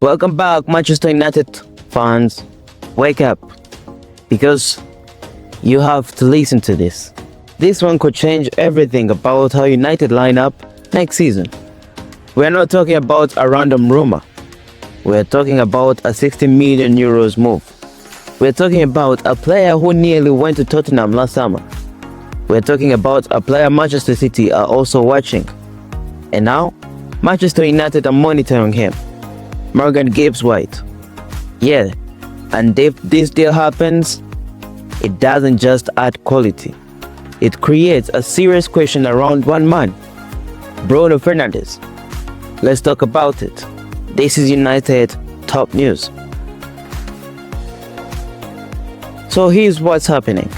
Welcome back, Manchester United fans. Wake up, because you have to listen to this. This one could change everything about how United line up next season. We're not talking about a random rumor. We're talking about a 60 million euros move. We're talking about a player who nearly went to Tottenham last summer. We're talking about a player Manchester City are also watching. And now, Manchester United are monitoring him. Morgan Gibbs-White. Yeah, and if this deal happens, it doesn't just add quality. It creates a serious question around one man, Bruno Fernandes. Let's talk about it. This is United top news. So here's what's happening.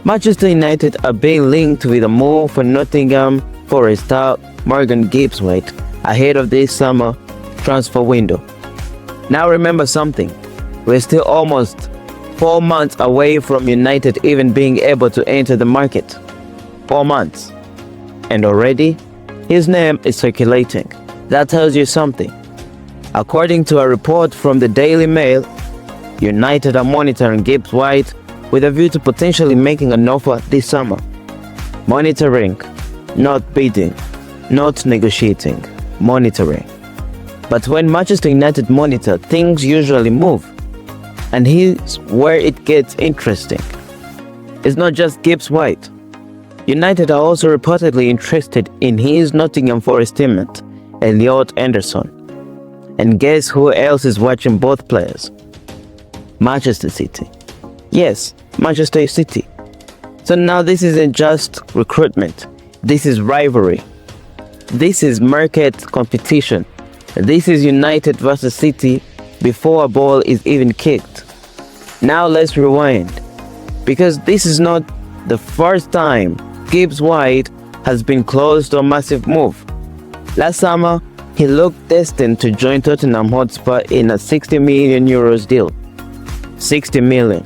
Manchester United are being linked with a move for Nottingham Forest star Morgan Gibbs-White ahead of this summer transfer window. Now remember something, we're still almost 4 months away from United even being able to enter the market. 4 months. And already, his name is circulating. That tells you something. According to a report from the Daily Mail, United are monitoring Gibbs-White with a view to potentially making an offer this summer. Monitoring, not bidding, not negotiating, monitoring. But when Manchester United monitor, things usually move. And here's where it gets interesting. It's not just Gibbs-White. United are also reportedly interested in his Nottingham Forest teammate, Elliot Anderson. And guess who else is watching both players? Manchester City. Yes, Manchester City. So now this isn't just recruitment. This is rivalry. This is market competition. This is United versus City before a ball is even kicked. Now let's rewind, because this is not the first time Gibbs-White has been close to a massive move. Last summer, he looked destined to join Tottenham Hotspur in a 60 million euros deal. 60 million.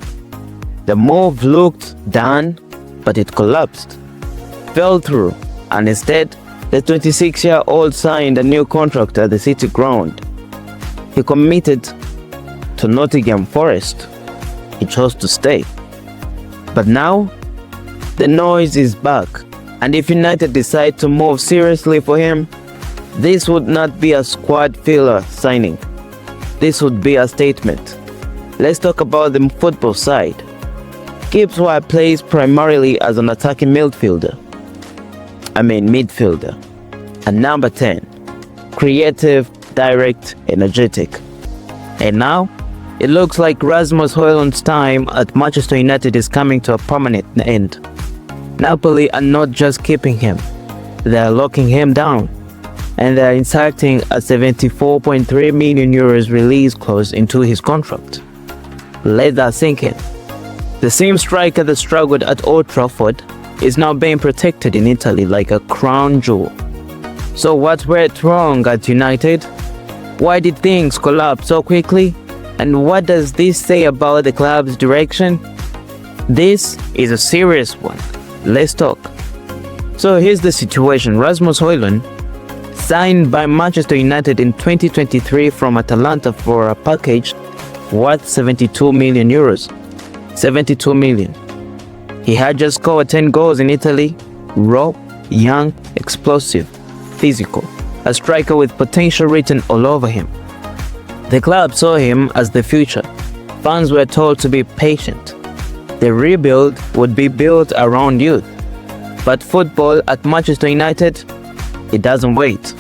The move looked done, but it collapsed, fell through, and instead, the 26-year-old signed a new contract at the City ground. He committed to Nottingham Forest. He chose to stay. But now, the noise is back, and if United decide to move seriously for him, this would not be a squad filler signing. This would be a statement. Let's talk about the football side. Gibbs-White plays primarily as an attacking midfielder. And number 10. Creative, direct, energetic. And now, it looks like Rasmus Højlund's time at Manchester United is coming to a permanent end. Napoli are not just keeping him, they are locking him down. And they are inserting a 74.3 million euros release clause into his contract. Let that sink in. The same striker that struggled at Old Trafford is now being protected in Italy like a crown jewel. So what went wrong at United? Why did things collapse so quickly? And what does this say about the club's direction? This is a serious one. Let's talk. So here's the situation. Rasmus Højlund signed by Manchester United in 2023 from Atalanta for a package worth 72 million euros. 72 million. He had just scored 10 goals in Italy. Raw, young, explosive, physical. A striker with potential written all over him. The club saw him as the future. Fans were told to be patient. The rebuild would be built around youth. But football at Manchester United, it doesn't wait.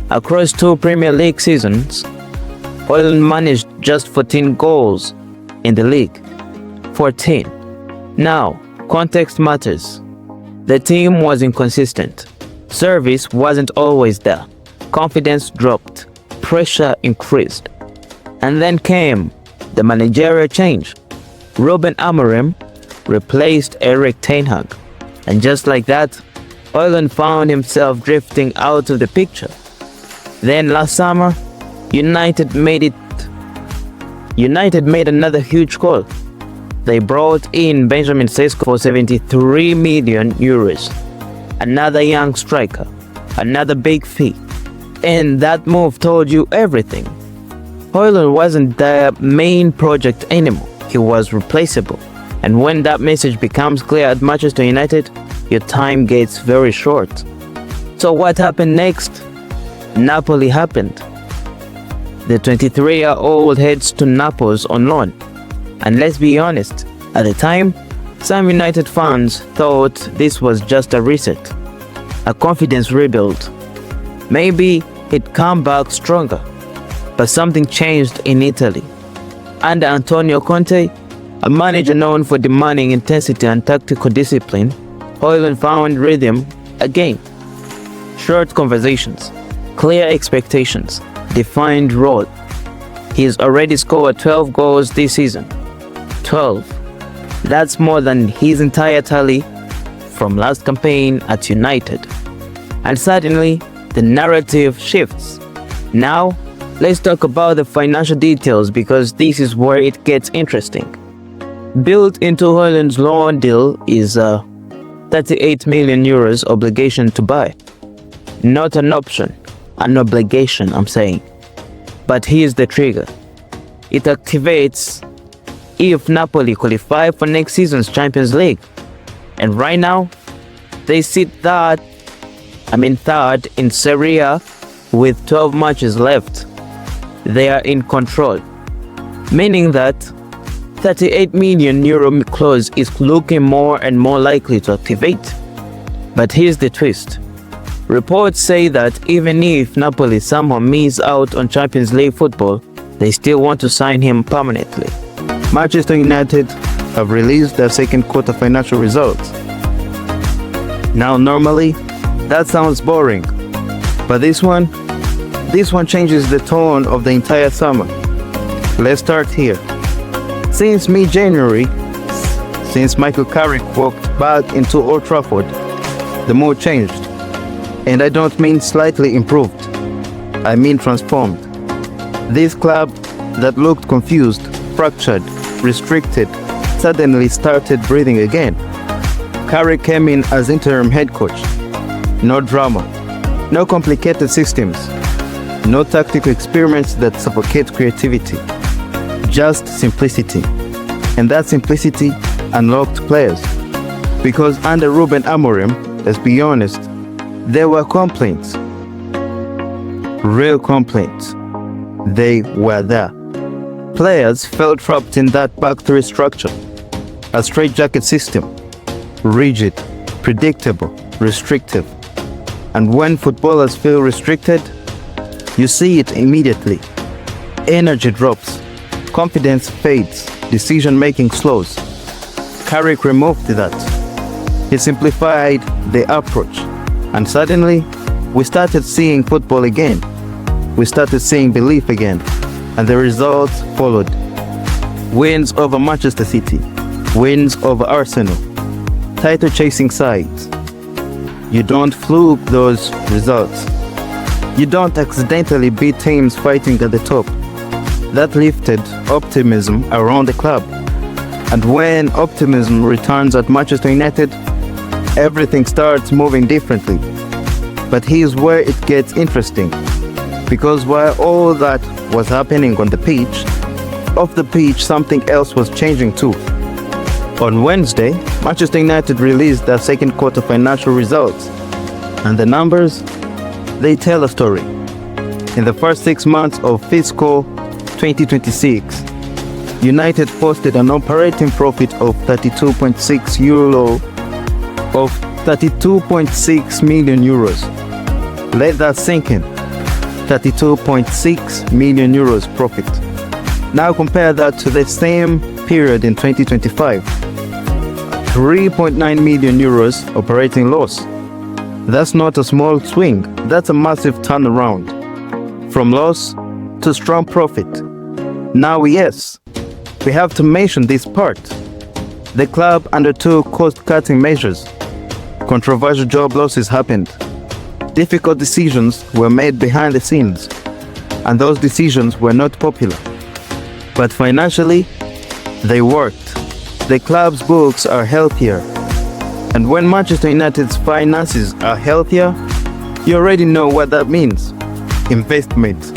Across 2 Premier League seasons, Højlund managed just 14 goals in the league. 14. Now, context matters. The team was inconsistent. Service wasn't always there. Confidence dropped. Pressure increased. And then came the managerial change. Ruben Amorim replaced Erik ten Hag. And just like that, Højlund found himself drifting out of the picture. Then last summer, United made another huge call. They brought in Benjamin Sesko for 73 million euros. Another young striker, another big fee. And that move told you everything. Højlund wasn't the main project anymore. He was replaceable. And when that message becomes clear at Manchester United, your time gets very short. So what happened next? Napoli happened. The 23-year-old heads to Naples on loan. And let's be honest, at the time, some United fans thought this was just a reset, a confidence rebuild. Maybe he'd come back stronger. But something changed in Italy. Under Antonio Conte, a manager known for demanding intensity and tactical discipline, Højlund found rhythm again. Short conversations, clear expectations, defined role. He's already scored 12 goals this season. 12. That's more than his entire tally from last campaign at United. And suddenly, the narrative shifts. Now, let's talk about the financial details because this is where it gets interesting. Built into Højlund's loan deal is a 38 million euros obligation to buy. Not an option, an obligation, I'm saying. But here's the trigger. It activates if Napoli qualify for next season's Champions League. And right now, they sit third in Serie A with 12 matches left. They are in control, meaning that 38 million euro clause is looking more and more likely to activate. But here's the twist. Reports say that even if Napoli somehow miss out on Champions League football, they still want to sign him permanently. Manchester United have released their second quarter financial results. Now normally, that sounds boring, but this one changes the tone of the entire summer. Let's start here. Since mid-January, since Michael Carrick walked back into Old Trafford, the mood changed. And I don't mean slightly improved, I mean transformed. This club that looked confused, fractured, restricted, suddenly started breathing again. Carrick came in as interim head coach. No drama, no complicated systems, no tactical experiments that suffocate creativity. Just simplicity. And that simplicity unlocked players. Because under Ruben Amorim, let's be honest, there were complaints. Real complaints. They were there. Players felt trapped in that back three structure. A straitjacket system. Rigid, predictable, restrictive. And when footballers feel restricted, you see it immediately. Energy drops. Confidence fades, decision-making slows. Carrick removed that. He simplified the approach. And suddenly, we started seeing football again. We started seeing belief again. And the results followed. Wins over Manchester City. Wins over Arsenal. Title-chasing sides. You don't fluke those results. You don't accidentally beat teams fighting at the top. That lifted optimism around the club. And when optimism returns at Manchester United, everything starts moving differently. But here's where it gets interesting. Because while all that was happening on the pitch, off the pitch something else was changing too. On Wednesday, Manchester United released their second quarter financial results. And the numbers, they tell a story. In the first 6 months of fiscal 2026, United posted an operating profit of 32.6 million euros. Let that sink in. 32.6 million euros profit. Now compare that to the same period in 2025. 3.9 million euros operating loss. That's not a small swing, that's a massive turnaround. From loss to strong profit. Now yes, we have to mention this part. The club undertook cost-cutting measures. Controversial job losses happened. Difficult decisions were made behind the scenes. And those decisions were not popular. But financially, they worked. The club's books are healthier. And when Manchester United's finances are healthier, you already know what that means. Investment.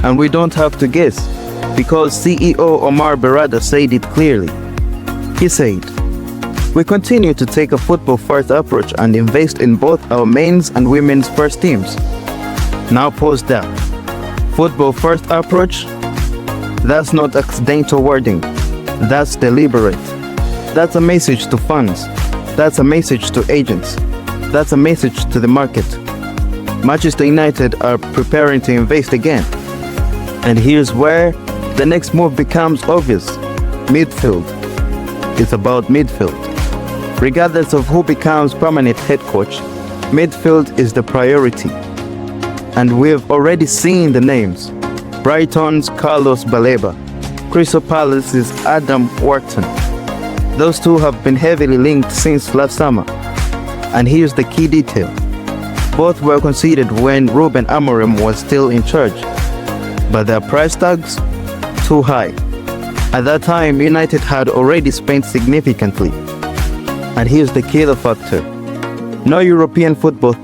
And we don't have to guess, because CEO Omar Berrada said it clearly. He said, "We continue to take a football-first approach and invest in both our men's and women's first teams." Now pause that. Football-first approach? That's not accidental wording. That's deliberate. That's a message to fans. That's a message to agents. That's a message to the market. Manchester United are preparing to invest again. And here's where the next move becomes obvious. Midfield. It's about midfield. Regardless of who becomes permanent head coach, midfield is the priority. And we've already seen the names. Brighton's Carlos Baleba, Crystal Palace's Adam Wharton. Those two have been heavily linked since last summer. And here's the key detail. Both were considered when Ruben Amorim was still in charge. But their price tags? Too high. At that time, United had already spent significantly. And here's the killer factor. No European football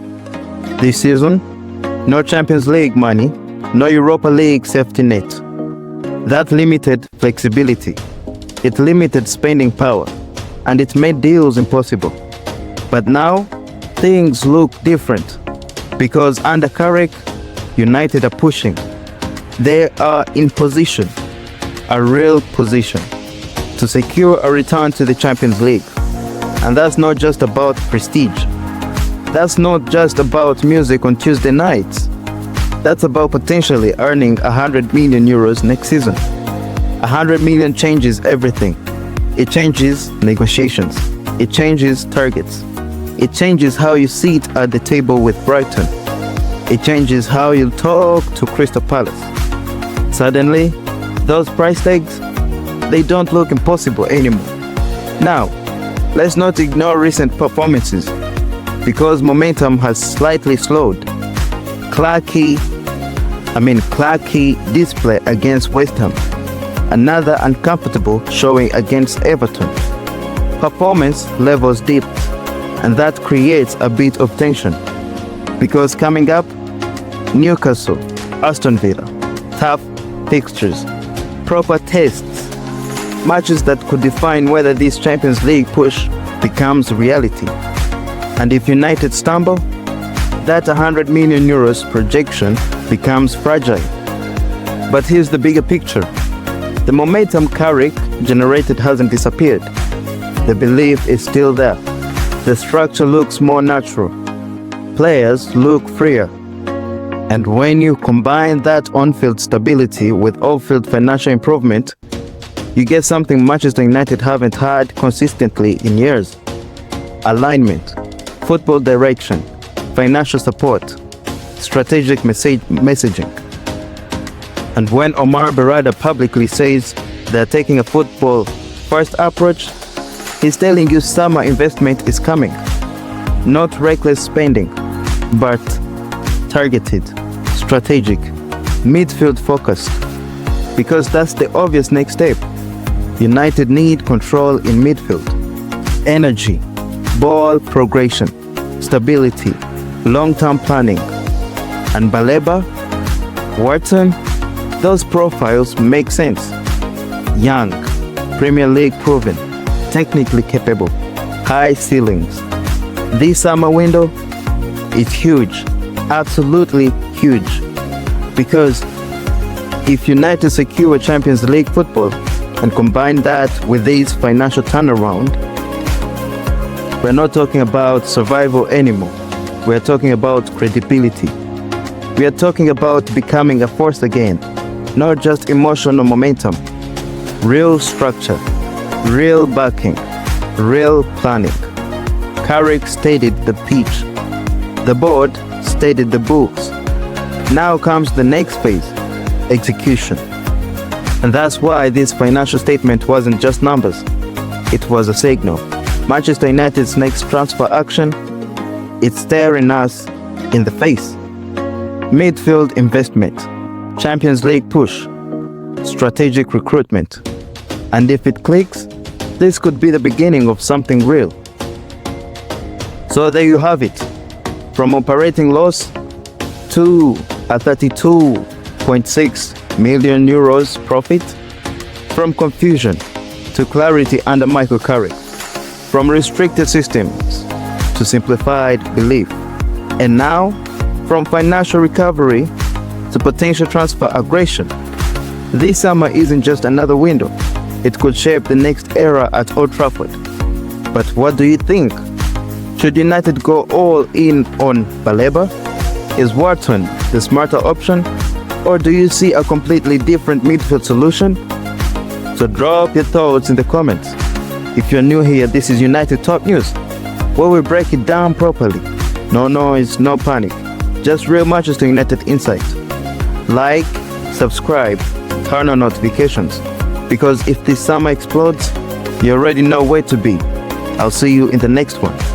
this season, no Champions League money, no Europa League safety net. That limited flexibility. It limited spending power, and it made deals impossible. But now, things look different, because under Carrick, United are pushing. They are in position, a real position, to secure a return to the Champions League. And that's not just about prestige. That's not just about music on Tuesday nights. That's about potentially earning 100 million euros next season. 100 million changes everything. It changes negotiations. It changes targets. It changes how you sit at the table with Brighton. It changes how you talk to Crystal Palace. Suddenly, those price tags, they don't look impossible anymore. Now, let's not ignore recent performances, because momentum has slightly slowed. Clarky display against West Ham. Another uncomfortable showing against Everton. Performance levels dipped, and that creates a bit of tension. Because coming up, Newcastle, Aston Villa, tough fixtures, proper tests, matches that could define whether this Champions League push becomes reality. And if United stumble, that 100 million euros projection becomes fragile. But here's the bigger picture. The momentum Carrick generated hasn't disappeared. The belief is still there. The structure looks more natural. Players look freer. And when you combine that on-field stability with off-field financial improvement, you get something Manchester United haven't had consistently in years. Alignment, football direction, financial support, strategic messaging. And when Omar Berrada publicly says they're taking a football-first approach, he's telling you summer investment is coming. Not reckless spending, but targeted, strategic, midfield focused. Because that's the obvious next step. United need control in midfield. Energy, ball progression, stability, long-term planning. And Baleba, Wharton, those profiles make sense. Young, Premier League proven, technically capable, high ceilings. This summer window is huge, absolutely huge. Because if United secure Champions League football and combine that with this financial turnaround, we're not talking about survival anymore. We're talking about credibility. We are talking about becoming a force again, not just emotional momentum. Real structure, real backing, real planning. Carrick stated the pitch. The board stated the books. Now comes the next phase, execution. And that's why this financial statement wasn't just numbers. It was a signal. Manchester United's next transfer action, it's staring us in the face. Midfield investment, Champions League push, strategic recruitment. And if it clicks, this could be the beginning of something real. So there you have it. From operating loss to a 32 0.6 million euros profit. From confusion to clarity under Michael Carrick. From restricted systems to simplified belief. And now, from financial recovery to potential transfer aggression. This summer isn't just another window. It could shape the next era at Old Trafford. But what do you think? Should United go all in on Baleba? Is Wharton the smarter option? Or do you see a completely different midfield solution? So drop your thoughts in the comments. If you're new here, this is United Top News, where we break it down properly. No noise, no panic. Just real Manchester United insight. Like, subscribe, turn on notifications. Because if this summer explodes, you already know where to be. I'll see you in the next one.